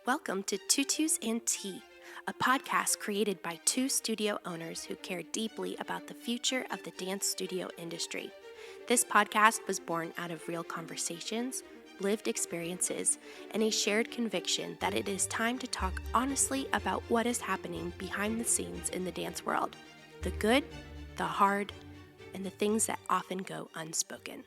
Welcome to Tutus and Tea, a podcast created by two studio owners who care deeply about the future of the dance studio industry. This podcast was born out of real conversations, lived experiences, and a shared conviction that it is time to talk honestly about what is happening behind the scenes in the dance world, the good, the hard, and the things that often go unspoken.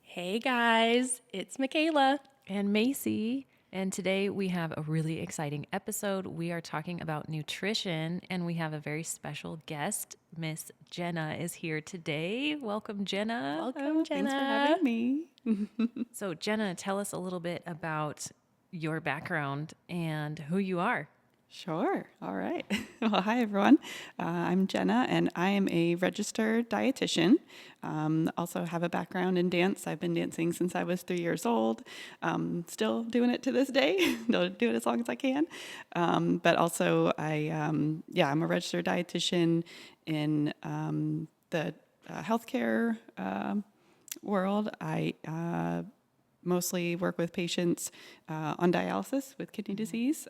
Hey guys, it's Michaela. And Macy. And today we have a really exciting episode. We are talking about nutrition, and we have a very special guest. Miss Jenna is here today. Welcome, Jenna. Welcome, Jenna. Thanks for having me. So, Jenna, tell us a little bit about your background and who you are. Sure. All right. Well, hi, everyone. I'm Jenna, and I am a registered dietitian. Also have a background in dance. I've been dancing since I was 3 years old. Still doing it to this day. Still do it as long as I can. But also, I'm a registered dietitian in the healthcare world. I mostly work with patients on dialysis with kidney disease.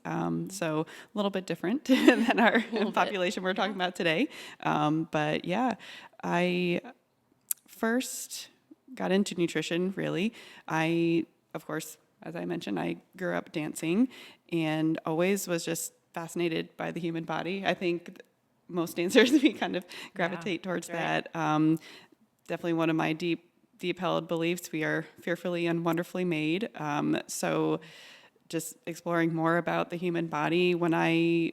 So a little bit different than our population we're talking about today. But yeah, I first got into nutrition, really. Of course, as I mentioned, I grew up dancing and always was just fascinated by the human body. I think most dancers, we kind of gravitate towards that. Definitely one of my deep held beliefs. We are fearfully and wonderfully made. So just exploring more about the human body. When I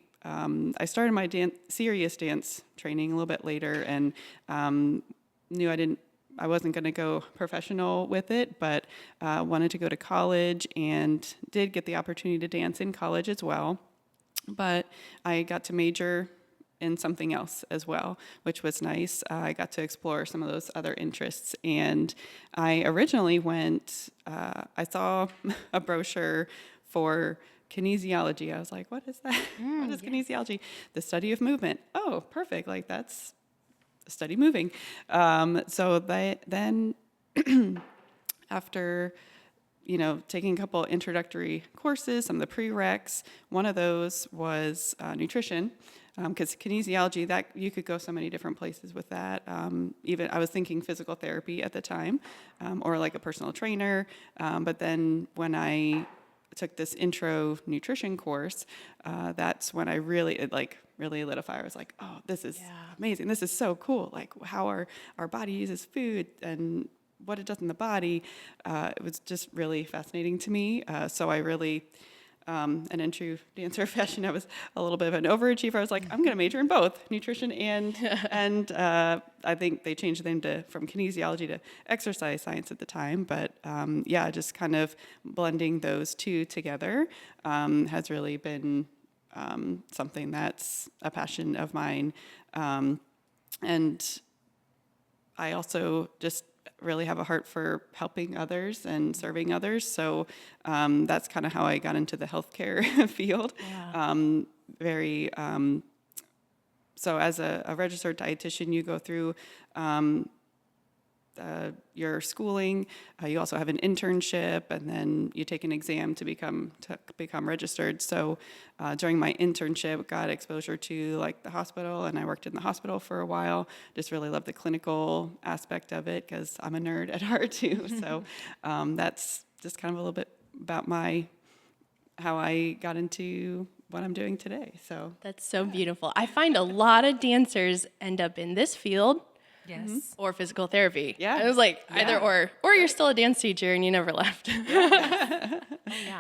started my serious dance training a little bit later, and knew I wasn't going to go professional with it, but wanted to go to college and did get the opportunity to dance in college as well. But I got to major in something else as well, which was nice. I got to explore some of those other interests. And I originally I saw a brochure for kinesiology. I was like, what is that? What is kinesiology? The study of movement. Oh, perfect. Like that's study moving. So then after taking a couple introductory courses, some of the prereqs, one of those was nutrition. Because kinesiology, that you could go so many different places with that. Even I was thinking physical therapy at the time, or like a personal trainer. But then when I took this intro nutrition course, that's when I really lit a fire. I was like, oh, this is amazing. This is so cool. Like how our body uses food and what it does in the body. It was just really fascinating to me. So I really. And in true dancer fashion, I was a little bit of an overachiever. I was like, I'm going to major in both nutrition and I think they changed the name from kinesiology to exercise science at the time. But just kind of blending those two together has really been something that's a passion of mine. And I also just really have a heart for helping others and serving others. So that's kind of how I got into the healthcare field. Yeah. So as a registered dietitian, you go through your schooling. You also have an internship, and then you take an exam to become registered. So during my internship, got exposure to like the hospital, and I worked in the hospital for a while. Just really loved the clinical aspect of it because I'm a nerd at heart too. So that's just kind of a little bit about how I got into what I'm doing today. So That's so beautiful. I find a lot of dancers end up in this field. Yes. Or physical therapy. Yeah. It was like either or you're still a dance teacher and you never left. Yeah,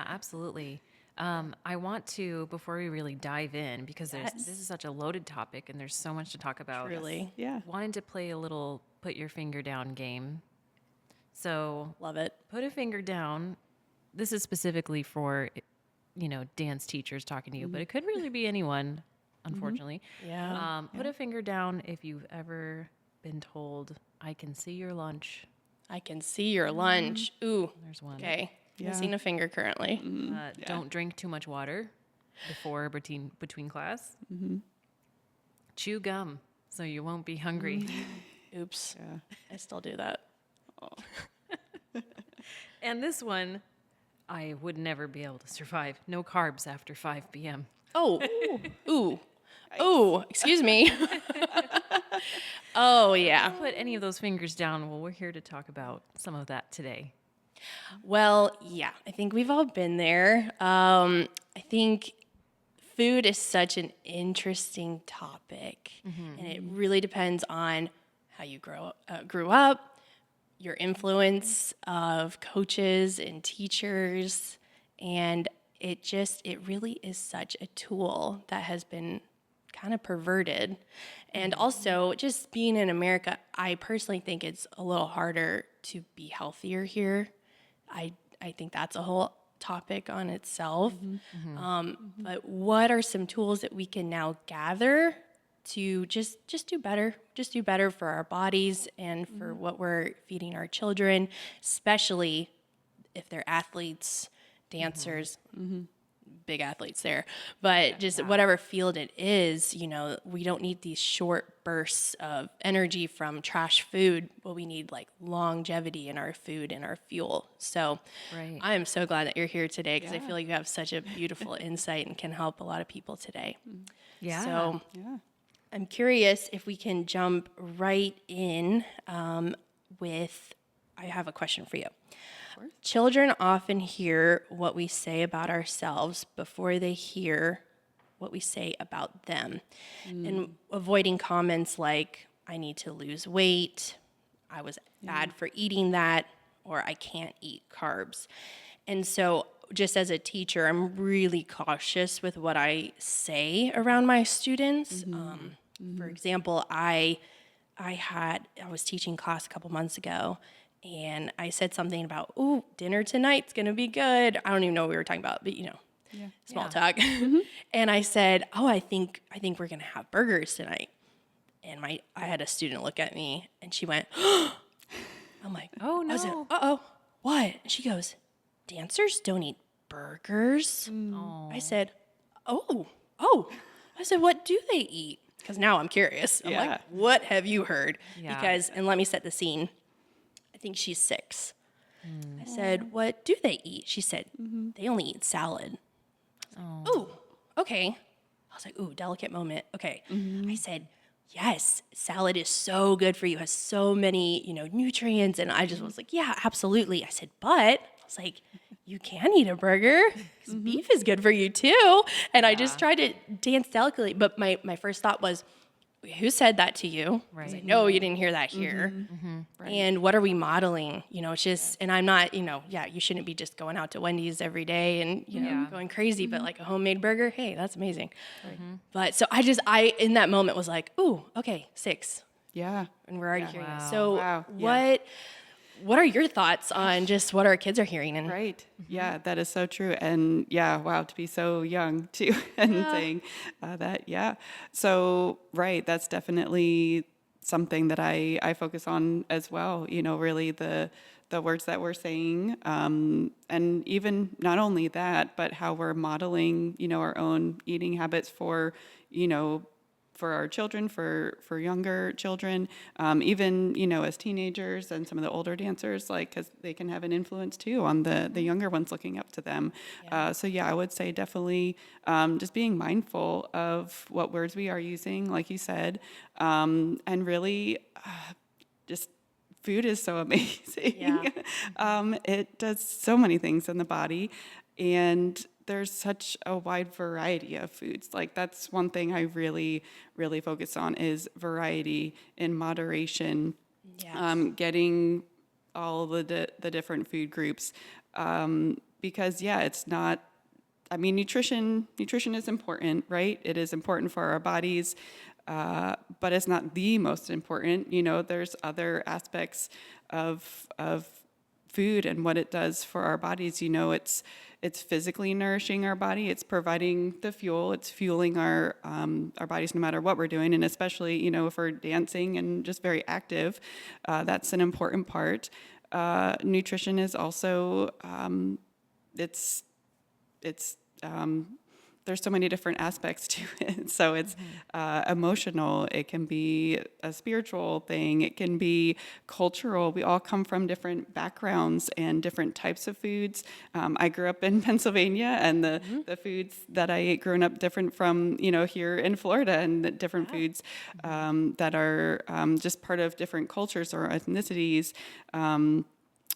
absolutely. I want to, before we really dive in, because this is such a loaded topic and there's so much to talk about. Really. yeah. Wanted to play a little put your finger down game. So Love it. put a finger down. This is specifically for, dance teachers talking to you, but it could really be anyone, unfortunately. Yeah. Put a finger down if you've ever been told, I can see your lunch. I can see your lunch. Ooh. There's one. Okay. Yeah. Missing a finger currently. Don't drink too much water before between class. Chew gum so you won't be hungry. Oops. Yeah. I still do that. And this one, I would never be able to survive. No carbs after 5 p.m. Oh, ooh, excuse me. Oh, yeah. Put any of those fingers down. Well, we're here to talk about some of that today. Well, yeah, I think we've all been there. I think food is such an interesting topic, and it really depends on how you grew up, your influence of coaches and teachers, and it really is such a tool that has been kind of perverted. And also, just being in America, I personally think it's a little harder to be healthier here. I think that's a whole topic on itself. But what are some tools that we can now gather to just do better, for our bodies and for what we're feeding our children, especially if they're athletes, dancers, big athletes there, but just whatever field it is, we don't need these short bursts of energy from trash food, but we need like longevity in our food and our fuel. So Right. I am so glad that you're here today because I feel like you have such a beautiful insight and can help a lot of people today. Yeah. So Yeah. I'm curious if we can jump right in with, I have a question for you. Children often hear what we say about ourselves before they hear what we say about them. And avoiding comments like, I need to lose weight, I was bad for eating that, or I can't eat carbs. And so, just as a teacher, I'm really cautious with what I say around my students. For example, I was teaching class a couple months ago, and I said something about, "Ooh, dinner tonight's gonna be good." I don't even know what we were talking about, but small talk. And I said, "Oh, I think we're gonna have burgers tonight." And I had a student look at me, and she went, I'm like, Oh, I was like, no. uh-oh, what? And she goes, "Dancers don't eat burgers." I said, oh. I said, "What do they eat?" Because now I'm curious. I'm Yeah. like, what have you heard? Yeah. Because, and let me set the scene. I think she's 6. I said, "What do they eat?" She said, "They only eat salad." Ooh, okay. I was like, ooh, delicate moment. Okay. I said, "Yes, salad is so good for you, has so many, nutrients." And I just was like, yeah, absolutely. I said, but I was like, you can eat a burger because beef is good for you too. And I just tried to dance delicately. But my first thought was, who said that to you? I was like, no, you didn't hear that here. And what are we modeling? It's just, and I'm not, you shouldn't be just going out to Wendy's every day and, going crazy, but like a homemade burger, hey, that's amazing. But so I, in that moment was like, ooh, okay, 6. Yeah. And we're already Yeah. hearing Wow. it. So Wow. Yeah. what are your thoughts on just what our kids are hearing? And Right. Yeah, that is so true. And yeah, wow, to be so young too and saying that, yeah. So, right, that's definitely something that I focus on as well, really the words that we're saying. And even not only that, but how we're modeling, our own eating habits for, for our children, for younger children, even, as teenagers and some of the older dancers, because they can have an influence too on the younger ones looking up to them. So yeah, I would say definitely just being mindful of what words we are using, like you said, and really just food is so amazing. Yeah. It does so many things in the body, and there's such a wide variety of foods. Like that's one thing I really, really focus on is variety in moderation. Yes. Getting all the different food groups, because it's not. I mean, nutrition is important, right? It is important for our bodies, but it's not the most important. There's other aspects of food and what it does for our bodies. It's physically nourishing our body. It's providing the fuel. It's fueling our bodies no matter what we're doing, and especially if we're dancing and just very active, that's an important part. Nutrition is also it's there's so many different aspects to it. So it's emotional. It can be a spiritual thing. It can be cultural. We all come from different backgrounds and different types of foods. I grew up in Pennsylvania, and the foods that I ate growing up different from, here in Florida, and the different foods that are just part of different cultures or ethnicities.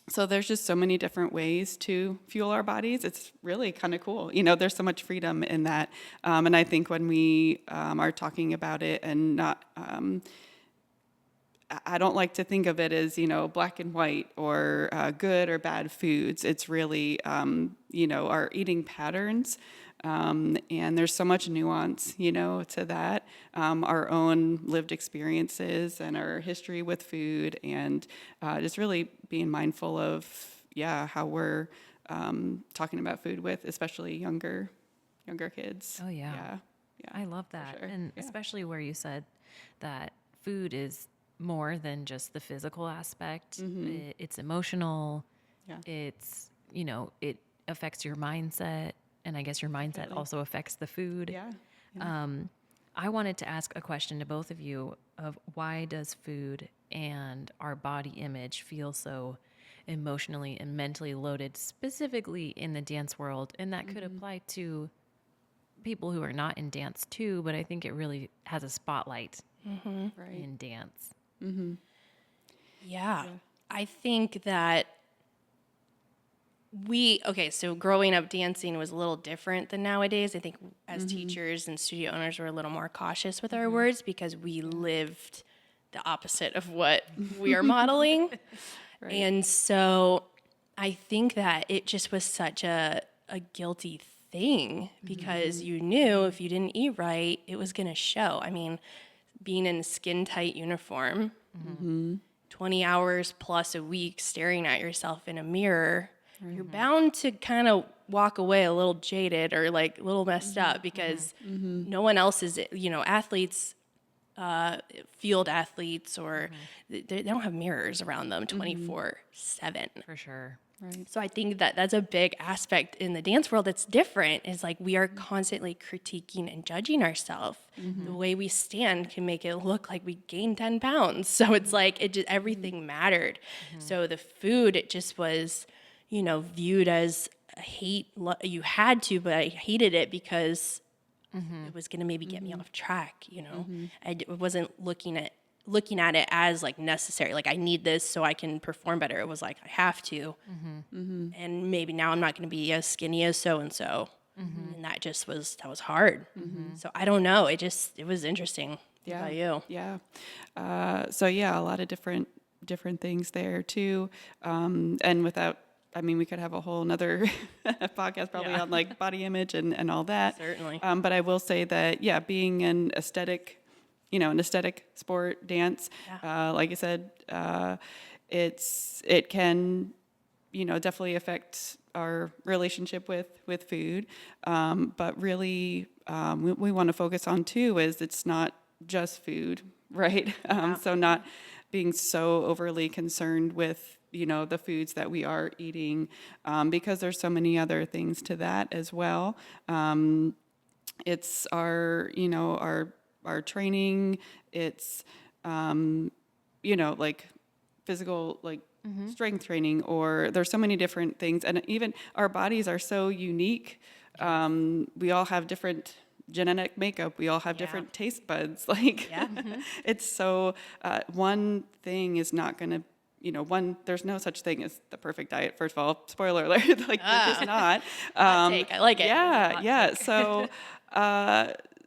So there's just so many different ways to fuel our bodies. It's really kind of cool. There's so much freedom in that. And I think when we are talking about it and not, I don't like to think of it as, black and white or good or bad foods. It's really, our eating patterns. And there's so much nuance, to that, our own lived experiences and our history with food, and just really being mindful of, how we're talking about food with, especially younger kids. Oh, yeah. I love that. sure. And especially where you said that food is more than just the physical aspect. It's emotional. Yeah. It's, it affects your mindset. And I guess your mindset also affects the food. Yeah. I wanted to ask a question to both of you of why does food and our body image feel so emotionally and mentally loaded, specifically in the dance world? And that could apply to people who are not in dance too, but I think it really has a spotlight Right. in dance. Yeah. I think that so growing up dancing was a little different than nowadays. I think as teachers and studio owners, we're a little more cautious with our words because we lived the opposite of what we are modeling. Right. And so I think that it just was such a guilty thing because you knew if you didn't eat right, it was going to show. I mean, being in a skin tight uniform, 20 hours plus a week staring at yourself in a mirror, you're bound to kind of walk away a little jaded or like a little messed up because no one else is, athletes, field athletes, or they don't have mirrors around them 24/7. For sure. Right. So I think that that's a big aspect in the dance world that's different is like we are constantly critiquing and judging ourselves. The way we stand can make it look like we gained 10 pounds. So it's like everything mattered. So the food, it just was, viewed as a hate. You had to, but I hated it because it was going to maybe get me off track, I wasn't looking at it as like necessary, like I need this so I can perform better. It was like I have to, and maybe now I'm not going to be as skinny as so and so, and that was hard. So I don't know. It was interesting. Yeah. What about you? Yeah. A lot of different things there too. And we could have a whole nother podcast probably on like body image and all that. Certainly. But I will say that, being an aesthetic sport, dance, like I said, it can, definitely affect our relationship with food. But really, we want to focus on too is it's not just food, right? So not being so overly concerned with, the foods that we are eating, because there's so many other things to that as well. It's our training, it's, like physical, like strength training, or there's so many different things. And even our bodies are so unique. We all have different genetic makeup. We all have different taste buds. Like, it's so, one thing is not going to, there's no such thing as the perfect diet. First of all, spoiler alert, like there's just not. Hot take. I like it. Yeah. So,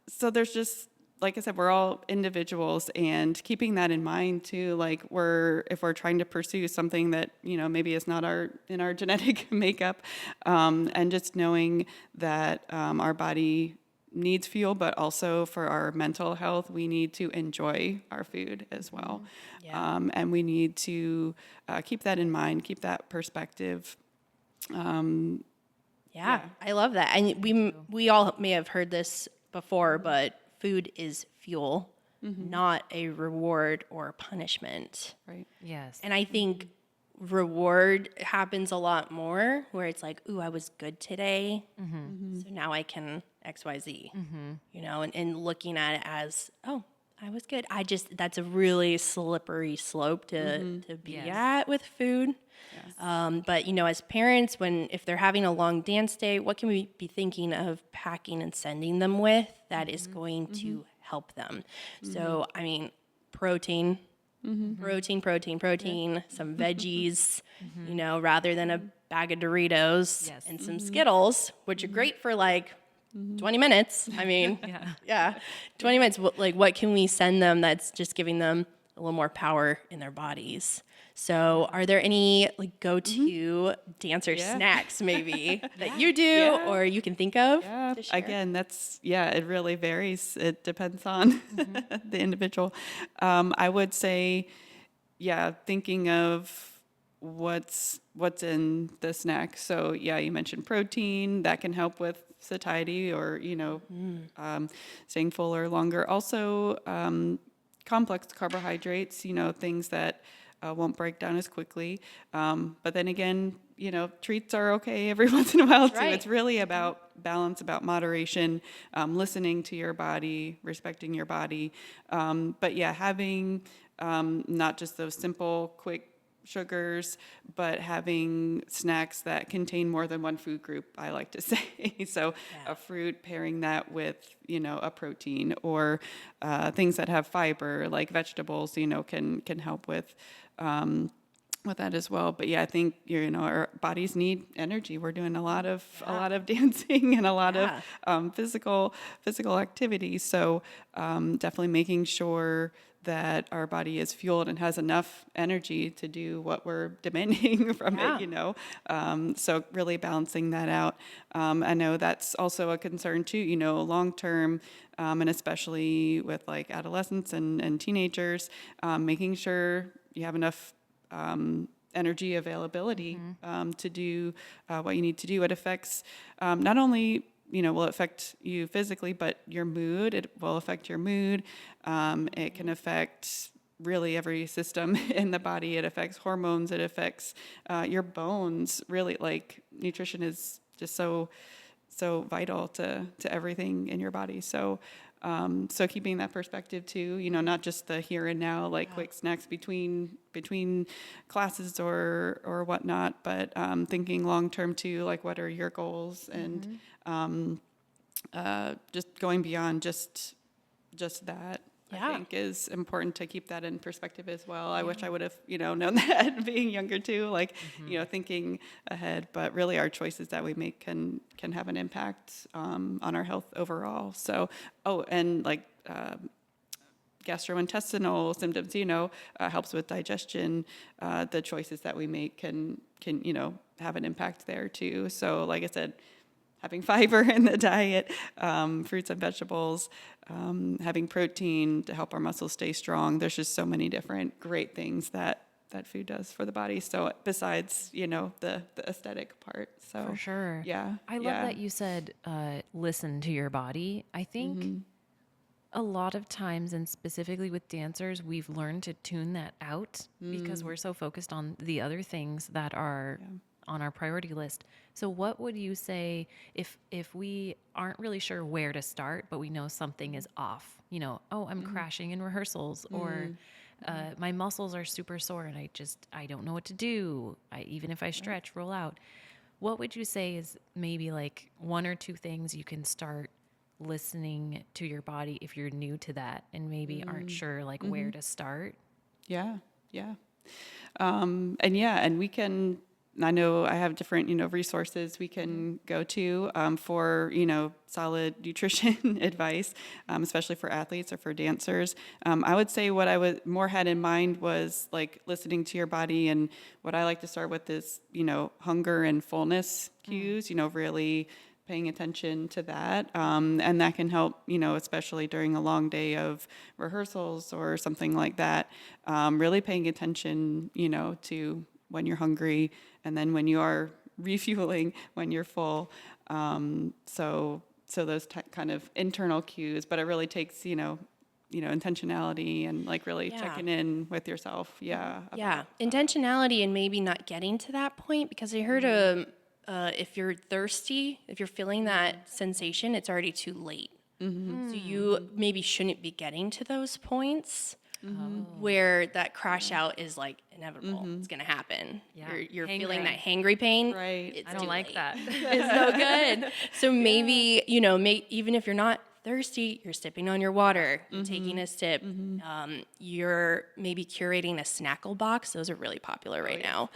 so there's just, like I said, we're all individuals, and keeping that in mind too, like if we're trying to pursue something that, maybe is not in our genetic makeup, and just knowing that our body needs fuel, but also for our mental health, we need to enjoy our food as well. And we need to keep that in mind, keep that perspective. Yeah, I love that. And we all may have heard this before, but food is fuel, not a reward or punishment. Right. Yes. And I think reward happens a lot more where it's like, ooh, I was good today. So now I can XYZ, and looking at it as, oh, I was good. That's a really slippery slope to be at with food. But as parents, if they're having a long dance day, what can we be thinking of packing and sending them with that is going to help them? So, I mean, protein, protein, some veggies, rather than a bag of Doritos and some Skittles, which are great for like 20 minutes. I mean, yeah, 20 minutes. What can we send them that's just giving them a little more power in their bodies? So are there any go-to dancer snacks maybe that you do or you can think of? Yeah, to share? again, it really varies. It depends on the individual. I would say, thinking of what's in the snack. So you mentioned protein that can help with satiety or, staying fuller longer. Also, complex carbohydrates, things that won't break down as quickly. But then again, treats are okay every once in a while too. Right. It's really about balance, about moderation, listening to your body, respecting your body. But having not just those simple, quick sugars, but having snacks that contain more than one food group, I like to say. So a fruit, pairing that with, a protein, or things that have fiber like vegetables, can help with that as well. But I think our bodies need energy. We're doing a lot of dancing and a lot of physical activity. So definitely making sure that our body is fueled and has enough energy to do what we're demanding from it. So really balancing that out. I know that's also a concern too. Long term. And especially with like adolescents and teenagers, making sure you have enough energy availability to do what you need to do. It affects not only will affect you physically, but your mood. It will affect your mood. It can affect really every system in the body. It affects hormones. It affects your bones. Really, like nutrition is just so vital to everything in your body. So keeping that perspective too, not just the here and now, like quick snacks between classes or whatnot, but thinking long term too, like what are your goals, and just going beyond just that. I think is important to keep that in perspective as well. I wish I would have, known that being younger too, like, thinking ahead, but really our choices that we make can have an impact on our health overall. So, and like gastrointestinal symptoms, helps with digestion. The choices that we make can have an impact there too. So like I said, having fiber in the diet, fruits and vegetables, having protein to help our muscles stay strong. There's just so many different great things that food does for the body. So besides, the aesthetic part. So For sure. Yeah. I love that you said, listen to your body. I think a lot of times, and specifically with dancers, we've learned to tune that out because we're so focused on the other things that are on our priority list. So what would you say if we aren't really sure where to start, but we know something is off? I'm crashing in rehearsals, or my muscles are super sore and I don't know what to do. Even if I stretch, roll out. What would you say is maybe like one or two things you can start listening to your body if you're new to that and maybe aren't sure like where to start? Yeah. And we can, I know I have different, resources we can go to for, solid nutrition advice, especially for athletes or for dancers. I would say what I more had in mind was like listening to your body, and what I like to start with is, hunger and fullness cues, really paying attention to that. And that can help, especially during a long day of rehearsals or something like that, really paying attention, to when you're hungry, and then when you are refueling, when you're full. So those kind of internal cues, but it really takes, intentionality and like really checking in with yourself. Yeah. Yeah, intentionality and maybe not getting to that point, because I heard if you're thirsty, if you're feeling that sensation, it's already too late. So you maybe shouldn't be getting to those points where that crash out is like inevitable. It's gonna happen. Yeah. You're feeling Hangry. that hangry pain. Right. It's I don't too like late. that. It's no good. So maybe, even if you're not thirsty, you're sipping on your water, you're taking a sip, you're maybe curating a snackle box. Those are really popular right now.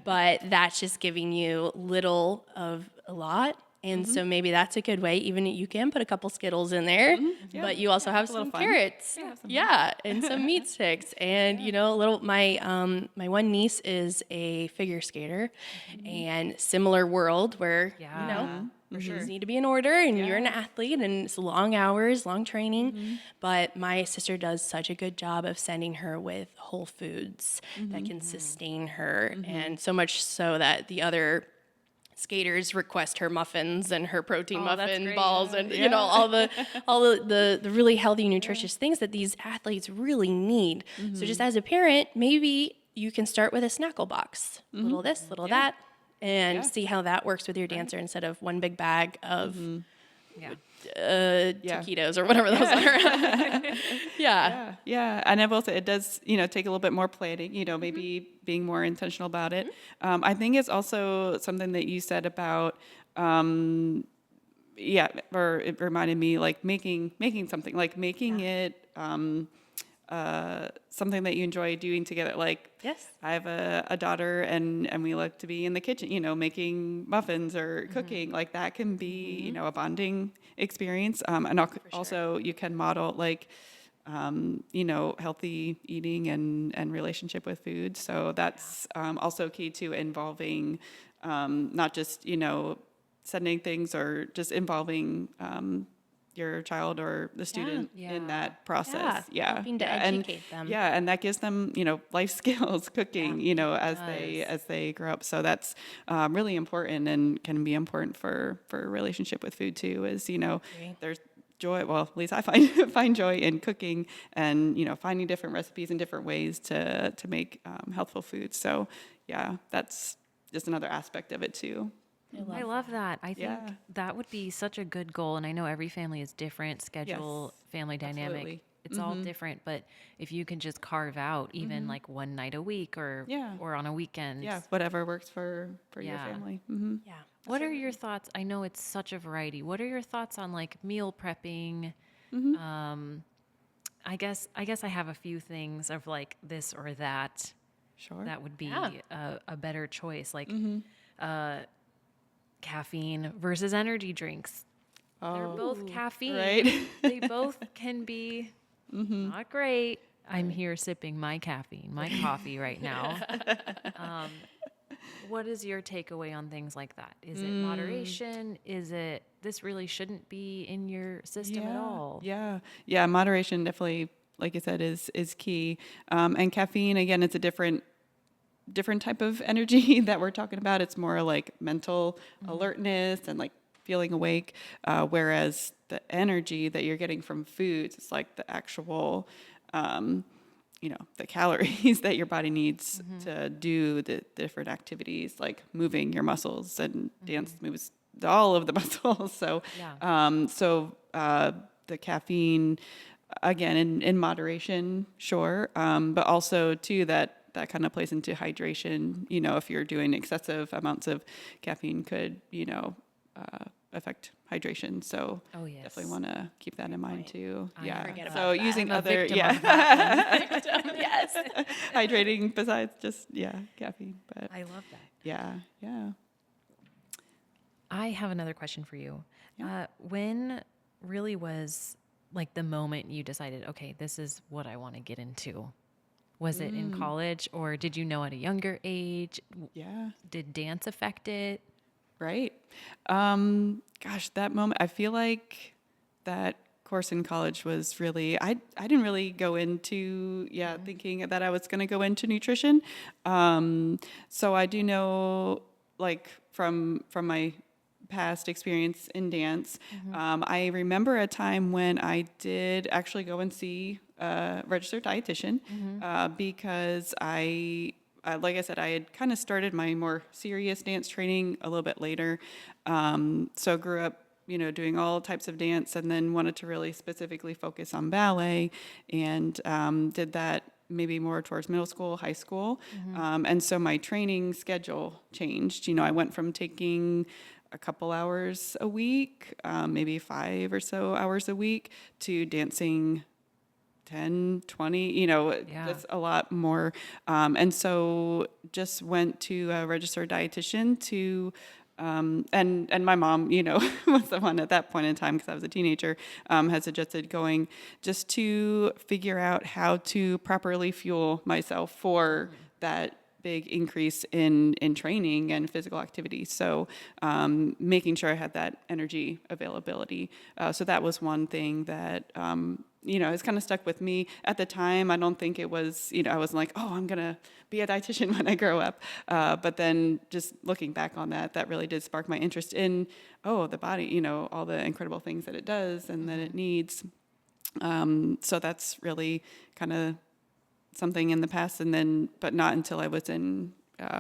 But that's just giving you little of a lot. And so maybe that's a good way. Even you can put a couple Skittles in there, but you also have little some fun. carrots, and some meat sticks, and a little. My one niece is a figure skater, and similar world where For sure. things need to be in order, and you're an athlete, and it's long hours, long training. But my sister does such a good job of sending her with whole foods that can sustain her, and so much so that the other skaters request her muffins and her protein that's muffin great. balls and all the really healthy, nutritious things that these athletes really need. So just as a parent, maybe you can start with a snackle box, little this, little that, and see how that works with your dancer instead of one big bag of taquitos or whatever those are. Yeah. And I will say it does, take a little bit more planning, maybe being more intentional about it. I think it's also something that you said about, or it reminded me like making something, like making it, something that you enjoy doing together. Like, Yes. I have a daughter and we like to be in the kitchen, making muffins or cooking. Like that can be, a bonding experience. And also you can model like, healthy eating and relationship with food. So that's also key to involving, not just, sending things or just involving, your child or the student in that process. Helping to educate them. Yeah, and that gives them, life skills, cooking, as they grow up. So that's really important and can be important for a relationship with food too. Is there's joy. Well, at least I find joy in cooking and finding different recipes and different ways to make healthful food. So yeah, that's just another aspect of it too. I love that. I think Yeah. that would be such a good goal. And I know every family is different, schedule, family dynamic. absolutely. It's all different. But if you can just carve out even like one night a week or on a weekend. Yeah, whatever works for your Yeah. family. Yeah. What are your thoughts? I know it's such a variety. What are your thoughts on like meal prepping? I guess I have a few things of like this or that. Sure. That would be a better choice. Like caffeine versus energy drinks. They're both caffeine. right. They both can be not great. I'm here sipping my caffeine, my coffee right now. What is your takeaway on things like that? Is it moderation? Is it this really shouldn't be in your system at all? Yeah. Moderation definitely, like I said, is key. And caffeine, again, it's a different type of energy that we're talking about. It's more like mental alertness and like feeling awake, whereas the energy that you're getting from foods, it's like the actual, the calories that your body needs to do the different activities, like moving your muscles, and dance moves all of the muscles. So, the caffeine, again, in moderation, sure, but also too that kind of plays into hydration. If you're doing excessive amounts of caffeine, could affect hydration. So definitely want to keep that in mind too. forget about So that. using I'm a other victim of that Yes. hydrating besides just caffeine. But I love that. yeah. I have another question for you. When really was like the moment you decided, okay, this is what I want to get into? Was it in college, or did you know at a younger age? Yeah. Did dance affect it? Right. Gosh, that moment, I feel like that course in college was really, I didn't really go into, thinking that I was going to go into nutrition. So I do know, like, from my past experience in dance. I remember a time when I did actually go and see a registered dietitian because like I said, I had kind of started my more serious dance training a little bit later. So grew up, doing all types of dance, and then wanted to really specifically focus on ballet, and did that maybe more towards middle school, high school. And so my training schedule changed. I went from taking a couple hours a week, maybe 5 or so hours a week, to dancing 10, 20, that's a lot more. And so just went to a registered dietitian to, and my mom, was the one at that point in time, because I was a teenager, had suggested going just to figure out how to properly fuel myself for that big increase in training and physical activity. So making sure I had that energy availability. So that was one thing that, it's kind of stuck with me. At the time, I don't think it was, I wasn't like, oh, I'm going to be a dietitian when I grow up. But then just looking back on that, that really did spark my interest in, the body, all the incredible things that it does and that it needs. So that's really kind of something in the past, and then, but not until I was in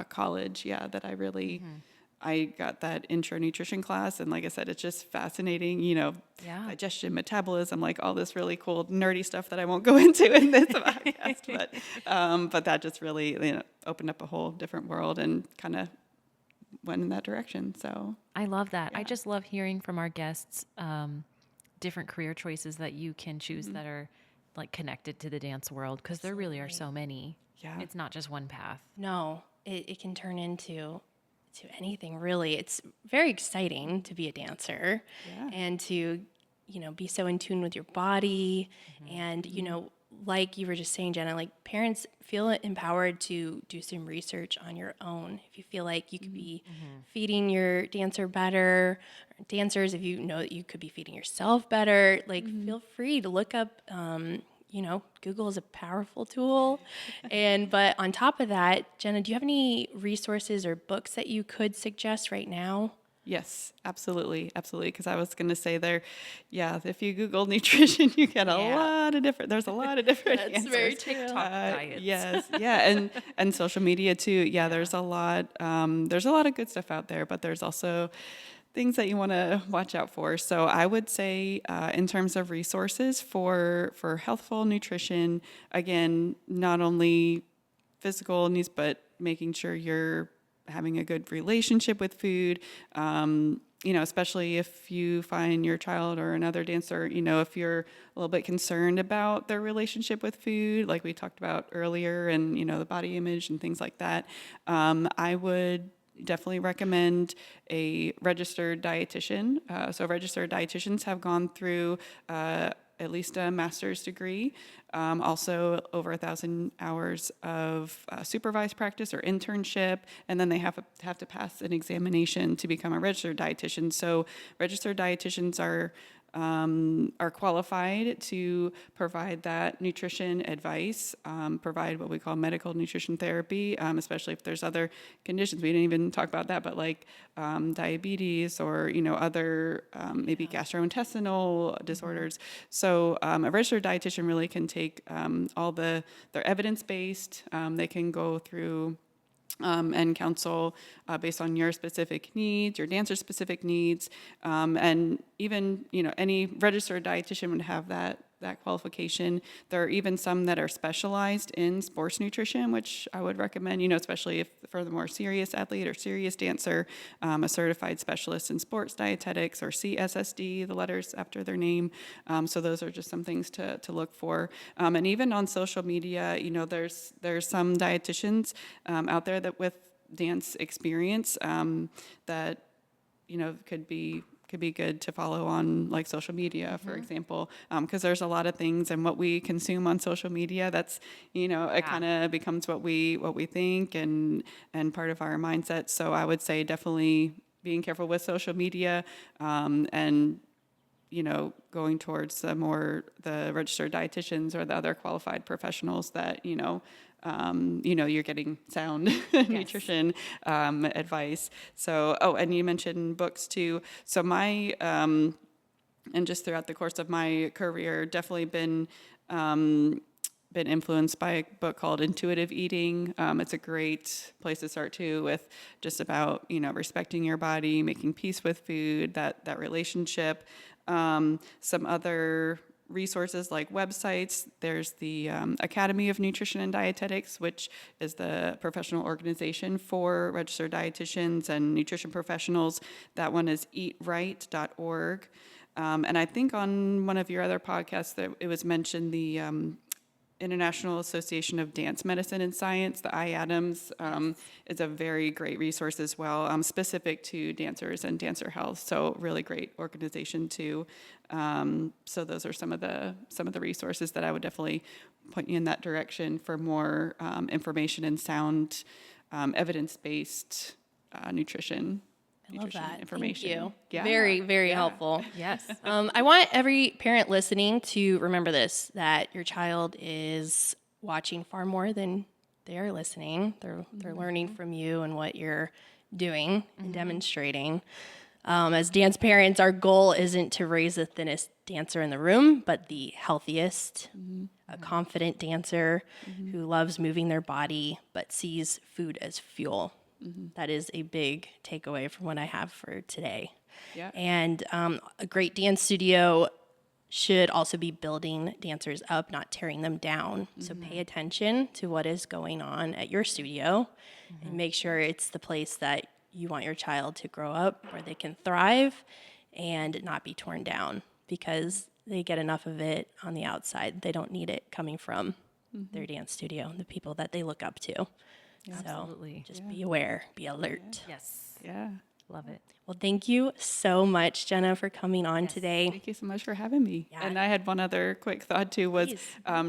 college, that I really, I got that intro nutrition class, and like I said, it's just fascinating, digestion, metabolism, like all this really cool nerdy stuff that I won't go into in this podcast, but that just really, opened up a whole different world and kind of went in that direction. So I love that. I just love hearing from our guests different career choices that you can choose that are like connected to the dance world, because there really are so many. Yeah. It's not just one path. No, it can turn into anything, really. It's very exciting to be a dancer and to, be so in tune with your body. And, like you were just saying, Jenna, like parents feel empowered to do some research on your own. If you feel like you could be feeding your dancer better, or dancers, if you know that you could be feeding yourself better, like feel free to look up, Google is a powerful tool. But on top of that, Jenna, do you have any resources or books that you could suggest right now? Yes, absolutely. Because I was going to say if you Google nutrition, you get there's a lot of different That's answers. very TikTok diets. Yes, and social media too. There's a lot of good stuff out there, but there's also things that you want to watch out for. So I would say in terms of resources for healthful nutrition, again, not only physical needs, but making sure you're having a good relationship with food, especially if you find your child or another dancer, if you're a little bit concerned about their relationship with food, like we talked about earlier, and, the body image and things like that, I would definitely recommend a registered dietitian. So registered dietitians have gone through at least a master's degree, also over 1,000 hours of supervised practice or internship, and then they have to pass an examination to become a registered dietitian. So registered dietitians are qualified to provide that nutrition advice, provide what we call medical nutrition therapy, especially if there's other conditions. We didn't even talk about that, but like diabetes or, other maybe gastrointestinal disorders. So a registered dietitian really can take they're evidence-based. They can go through and counsel based on your specific needs, your dancer-specific needs, and even any registered dietitian would have that qualification. There are even some that are specialized in sports nutrition, which I would recommend. Especially if for the more serious athlete or serious dancer, a certified specialist in sports dietetics, or CSSD, the letters after their name. So those are just some things to look for. And even on social media, there's some dietitians out there that with dance experience that could be good to follow on like social media, for example, because there's a lot of things, and what we consume on social media, that's it kind of becomes what we think and part of our mindset. So I would say definitely being careful with social media, and going towards the registered dietitians or the other qualified professionals that you're getting sound nutrition advice. So, and you mentioned books too. So and just throughout the course of my career, definitely been influenced by a book called Intuitive Eating. It's a great place to start too, with just about respecting your body, making peace with food, that relationship. Some other resources like websites. There's the Academy of Nutrition and Dietetics, which is the professional organization for registered dietitians and nutrition professionals. That one is eatright.org. And I think on one of your other podcasts that it was mentioned the International Association of Dance Medicine and Science, the IADMS, is a very great resource as well, specific to dancers and dancer health. So really great organization too. So those are some of the resources that I would definitely point you in that direction for more information and sound, evidence-based nutrition. I love that. Information. Thank you. Yeah. Very, very helpful. Yes. I want every parent listening to remember this, that your child is watching far more than they are listening. They're learning from you and what you're doing and demonstrating. As dance parents, our goal isn't to raise the thinnest dancer in the room, but the healthiest, a confident dancer who loves moving their body but sees food as fuel. That is a big takeaway from what I have for today. Yeah. And a great dance studio should also be building dancers up, not tearing them down. So pay attention to what is going on at your studio and make sure it's the place that you want your child to grow up, where they can thrive and not be torn down, because they get enough of it on the outside. They don't need it coming from their dance studio and the people that they look up to. Absolutely. So just be aware, be alert. Yes. Yeah. Love it. Well, thank you so much, Jenna, for coming on today. Thank you so much for having me. Yeah. And I had one other quick thought too, was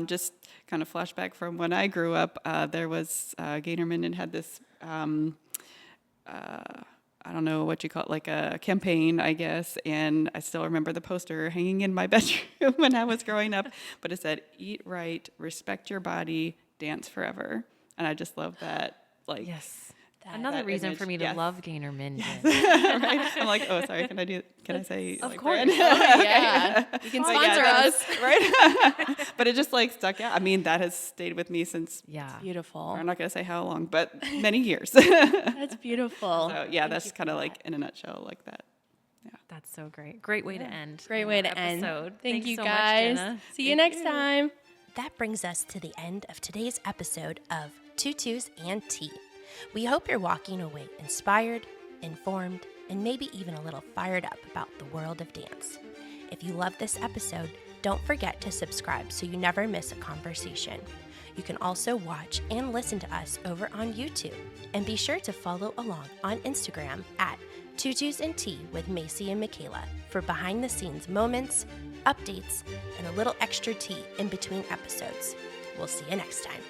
just kind of flashback from when I grew up. There was Gainerman and had this, I don't know what you call it, like a campaign, I guess. And I still remember the poster hanging in my bedroom when I was growing up. But it said, "Eat right, respect your body, dance forever." And I just love that. Like, Yes. Another reason image. for me to love Gainer Minden. right? I'm like, oh, sorry. Can I say? Of like, course. brand? Yeah, you can But sponsor yeah, us. right? But it just like stuck out. I mean, that has stayed with me since. Yeah. Beautiful. I'm not gonna say how long, but many years. That's beautiful. So yeah, that's kind of like in a nutshell, like that. That's so great. Great way to end. Great our way to end. episode. Thank Thanks you so guys. Much, Jenna. See you next time. That brings us to the end of today's episode of Tutus and Tea. We hope you're walking away inspired, informed, and maybe even a little fired up about the world of dance. If you love this episode, don't forget to subscribe so you never miss a conversation. You can also watch and listen to us over on YouTube. And be sure to follow along on Instagram at Tutus and Tea with Macy and Michaela for behind-the-scenes moments, updates, and a little extra tea in between episodes. We'll see you next time.